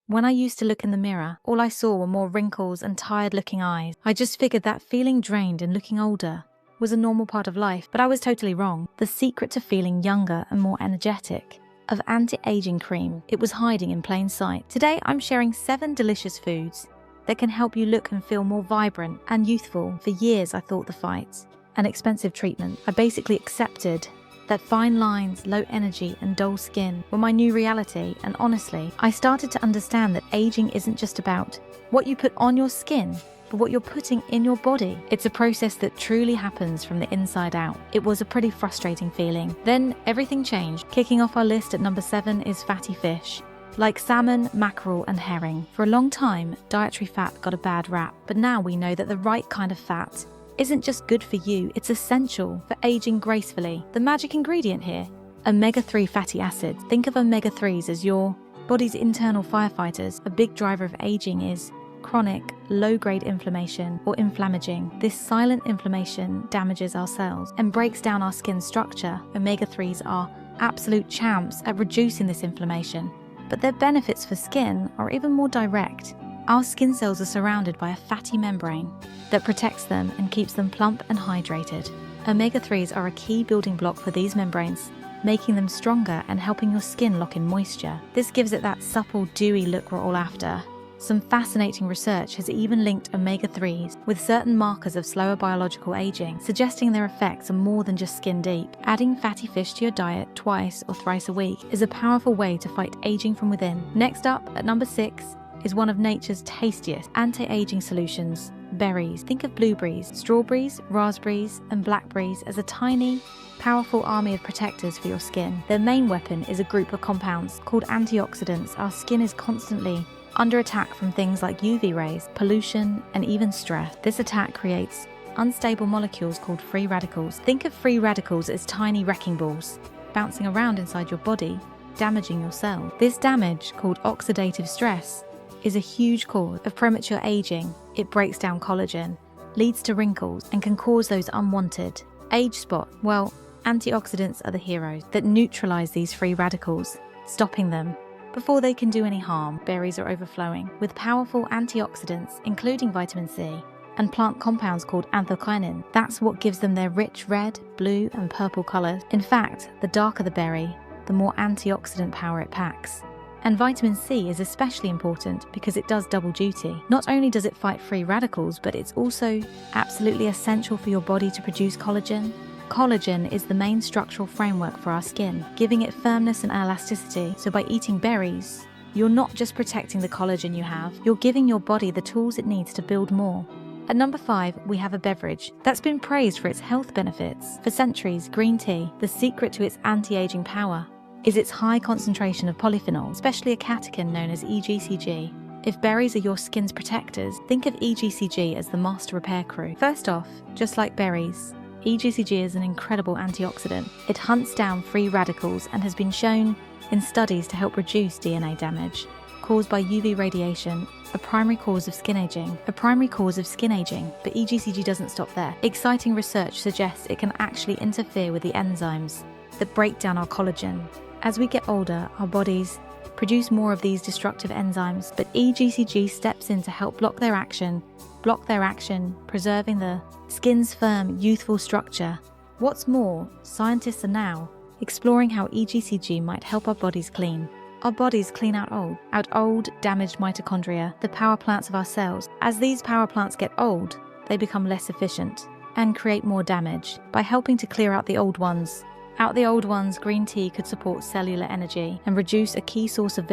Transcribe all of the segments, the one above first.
When I used to look in the mirror, all I saw were more wrinkles and tired-looking eyes. I just figured that feeling drained and looking older was a normal part of life, but I was totally wrong. The secret to feeling younger and more energetic of anti-aging cream, it was hiding in plain sight. Today, I'm sharing 7 delicious foods that can help you look and feel more vibrant and youthful. For years, I thought the fight an expensive treatment. I basically accepted that fine lines, low energy, and dull skin were my new reality, and honestly, I started to understand that aging isn't just about what you put on your skin, but what you're putting in your body. It's a process that truly happens from the inside out. It was a pretty frustrating feeling. Then everything changed. Kicking off our list at number 7 is fatty fish, like salmon, mackerel, and herring. For a long time, dietary fat got a bad rap, but now we know that the right kind of fat isn't just good for you, it's essential for aging gracefully. The magic ingredient here, omega-3 fatty acids. Think of omega-3s as your body's internal firefighters. A big driver of aging is chronic, low-grade inflammation or inflammaging. This silent inflammation damages our cells and breaks down our skin structure. Omega-3s are absolute champs at reducing this inflammation, but their benefits for skin are even more direct. Our skin cells are surrounded by a fatty membrane that protects them and keeps them plump and hydrated. Omega-3s are a key building block for these membranes, making them stronger and helping your skin lock in moisture. This gives it that supple, dewy look we're all after. Some fascinating research has even linked omega-3s with certain markers of slower biological aging, suggesting their effects are more than just skin deep. Adding fatty fish to your diet twice or thrice a week is a powerful way to fight aging from within. Next up, at number 6, is one of nature's tastiest anti-aging solutions, berries. Think of blueberries, strawberries, raspberries, and blackberries as a tiny, powerful army of protectors for your skin. Their main weapon is a group of compounds called antioxidants. Our skin is constantly under attack from things like UV rays, pollution, and even stress. This attack creates unstable molecules called free radicals. Think of free radicals as tiny wrecking balls bouncing around inside your body, damaging your cells. This damage, called oxidative stress, is a huge cause of premature aging. It breaks down collagen, leads to wrinkles, and can cause those unwanted age spots. Well, antioxidants are the heroes that neutralize these free radicals, stopping them before they can do any harm. Berries are overflowing with powerful antioxidants, including vitamin C and plant compounds called anthocyanins. That's what gives them their rich red, blue, and purple colors. In fact, the darker the berry, the more antioxidant power it packs. And vitamin C is especially important because it does double duty. Not only does it fight free radicals, but it's also absolutely essential for your body to produce collagen. Collagen is the main structural framework for our skin, giving it firmness and elasticity. So by eating berries, you're not just protecting the collagen you have, you're giving your body the tools it needs to build more. At number 5, we have a beverage that's been praised for its health benefits. For centuries, green tea, the secret to its anti-aging power, is its high concentration of polyphenol, especially a catechin known as EGCG. If berries are your skin's protectors, think of EGCG as the master repair crew. First off, just like berries, EGCG is an incredible antioxidant. It hunts down free radicals and has been shown in studies to help reduce DNA damage caused by UV radiation, a primary cause of skin aging. But EGCG doesn't stop there. Exciting research suggests it can actually interfere with the enzymes that break down our collagen. As we get older, our bodies produce more of these destructive enzymes, but EGCG steps in to help block their action, preserving the skin's firm, youthful structure. What's more, scientists are now exploring how EGCG might help our bodies clean out old, damaged mitochondria, the power plants of our cells. As these power plants get old, they become less efficient and create more damage. By helping to clear out the old ones, green tea could support cellular energy and reduce a key source of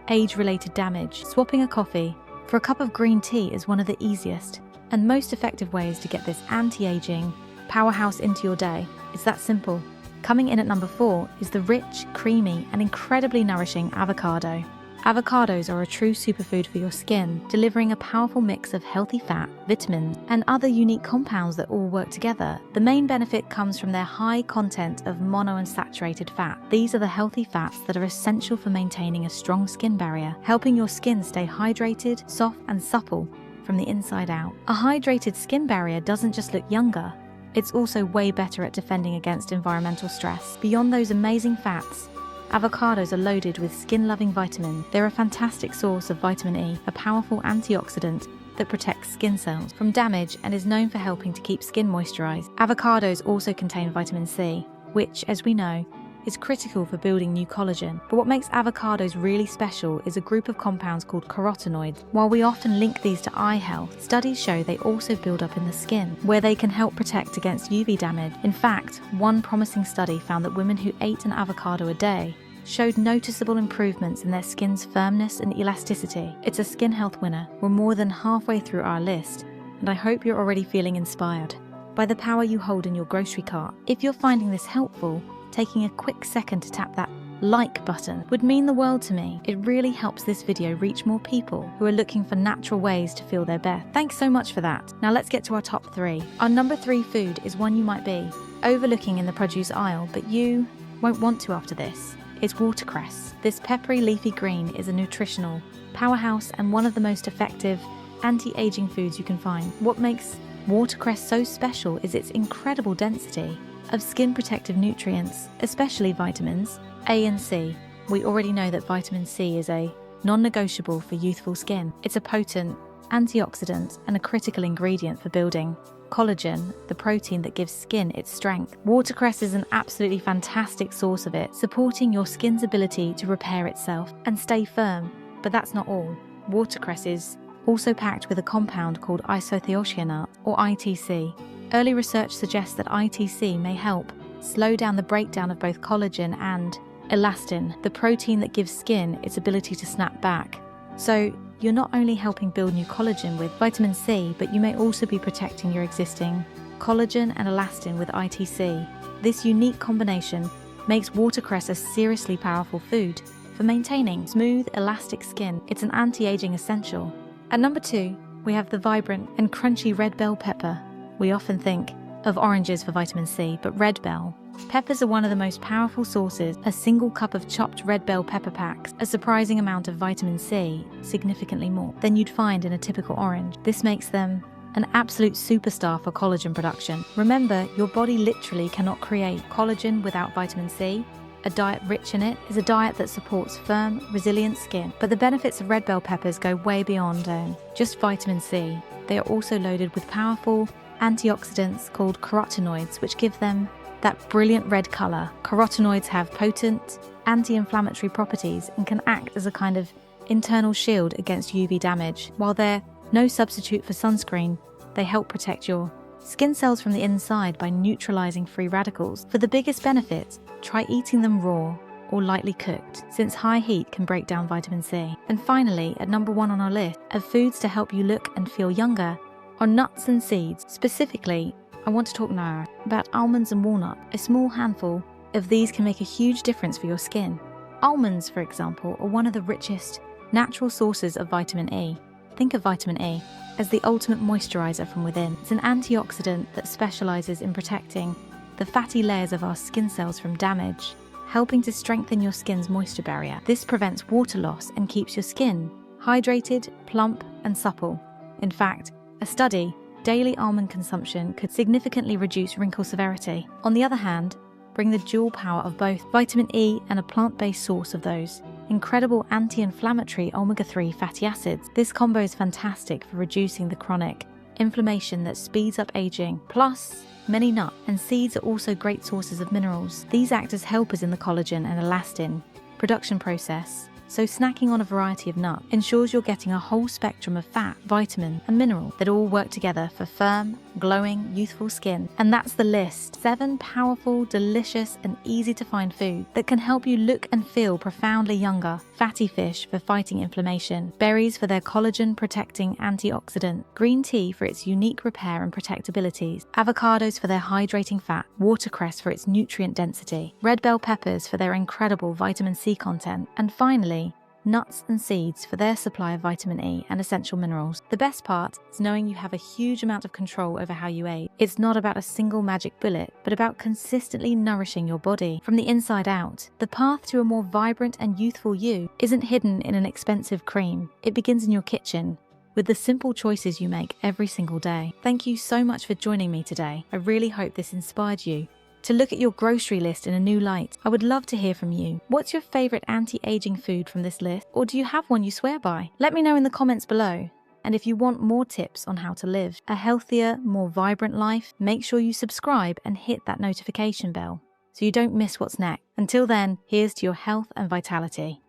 age-related damage. Swapping a coffee for a cup of green tea is one of the easiest and most effective ways to get this anti-aging powerhouse into your day. It's that simple. Coming in at number 4 is the rich, creamy, and incredibly nourishing avocado. Avocados are a true superfood for your skin, delivering a powerful mix of healthy fat, vitamins, and other unique compounds that all work together. The main benefit comes from their high content of monounsaturated fat. These are the healthy fats that are essential for maintaining a strong skin barrier, helping your skin stay hydrated, soft, and supple from the inside out. A hydrated skin barrier doesn't just look younger, it's also way better at defending against environmental stress. Beyond those amazing fats, Avocados are loaded with skin-loving vitamins. They're a fantastic source of vitamin E, a powerful antioxidant that protects skin cells from damage and is known for helping to keep skin moisturized. Avocados also contain vitamin C, which, as we know, is critical for building new collagen. But what makes avocados really special is a group of compounds called carotenoids. While we often link these to eye health, studies show they also build up in the skin, where they can help protect against UV damage. In fact, one promising study found that women who ate an avocado a day showed noticeable improvements in their skin's firmness and elasticity. It's a skin health winner. We're more than halfway through our list, and I hope you're already feeling inspired by the power you hold in your grocery cart. If you're finding this helpful, taking a quick second to tap that like button would mean the world to me. It really helps this video reach more people who are looking for natural ways to feel their best. Thanks so much for that. Now let's get to our top 3. Our number 3 food is one you might be overlooking in the produce aisle, but you won't want to after this. It's watercress. This peppery leafy green is a nutritional powerhouse and one of the most effective anti-aging foods you can find. What makes watercress so special is its incredible density of skin protective nutrients, especially vitamins A and C. We already know that vitamin C is a non-negotiable for youthful skin. It's a potent antioxidant and a critical ingredient for building collagen, the protein that gives skin its strength. Watercress is an absolutely fantastic source of it, supporting your skin's ability to repair itself and stay firm. But that's not all. Watercress is also packed with a compound called isothiocyanate, or ITC. Early research suggests that ITC may help slow down the breakdown of both collagen and elastin, the protein that gives skin its ability to snap back. So you're not only helping build new collagen with vitamin C, but you may also be protecting your existing collagen and elastin with ITC. This unique combination makes watercress a seriously powerful food for maintaining smooth, elastic skin. It's an anti-aging essential. At number 2, we have the vibrant and crunchy red bell pepper. We often think of oranges for vitamin C, but red bell peppers are one of the most powerful sources. A single cup of chopped red bell pepper packs a surprising amount of vitamin C, significantly more than you'd find in a typical orange. This makes them an absolute superstar for collagen production. Remember, your body literally cannot create collagen without vitamin C. A diet rich in it is a diet that supports firm, resilient skin. But the benefits of red bell peppers go way beyond just vitamin C. They are also loaded with powerful antioxidants called carotenoids, which give them that brilliant red color. Carotenoids have potent anti-inflammatory properties and can act as a kind of internal shield against UV damage. While they're no substitute for sunscreen, they help protect your skin cells from the inside by neutralizing free radicals. For the biggest benefit, try eating them raw or lightly cooked, since high heat can break down vitamin C. And finally, at number 1 on our list of foods to help you look and feel younger are nuts and seeds. Specifically, I want to talk now about almonds and walnut. A small handful of these can make a huge difference for your skin. Almonds, for example, are one of the richest natural sources of vitamin E. Think of vitamin E as the ultimate moisturizer from within. It's an antioxidant that specializes in protecting the fatty layers of our skin cells from damage, helping to strengthen your skin's moisture barrier. This prevents water loss and keeps your skin hydrated, plump, and supple. In fact, a study, daily almond consumption could significantly reduce wrinkle severity. On the other hand, bring the dual power of both vitamin E and a plant-based source of those incredible anti-inflammatory omega-3 fatty acids. This combo is fantastic for reducing the chronic inflammation that speeds up aging. Plus, many nuts and seeds are also great sources of minerals. These act as helpers in the collagen and elastin production process. So snacking on a variety of nuts ensures you're getting a whole spectrum of fat, vitamin, and mineral that all work together for firm, glowing, youthful skin. And that's the list. 7 powerful, delicious, and easy to find foods that can help you look and feel profoundly younger. Fatty fish for fighting inflammation, berries for their collagen protecting antioxidant, green tea for its unique repair and protect abilities, avocados for their hydrating fat, watercress for its nutrient density, red bell peppers for their incredible vitamin C content, and finally, nuts and seeds for their supply of vitamin E and essential minerals. The best part is knowing you have a huge amount of control over how you ate. It's not about a single magic bullet, but about consistently nourishing your body from the inside out. The path to a more vibrant and youthful you isn't hidden in an expensive cream. It begins in your kitchen, with the simple choices you make every single day. Thank you so much for joining me today. I really hope this inspired you to look at your grocery list in a new light. I would love to hear from you. What's your favorite anti-aging food from this list? Or do you have one you swear by? Let me know in the comments below. And if you want more tips on how to live a healthier, more vibrant life, make sure you subscribe and hit that notification bell so you don't miss what's next. Until then, here's to your health and vitality.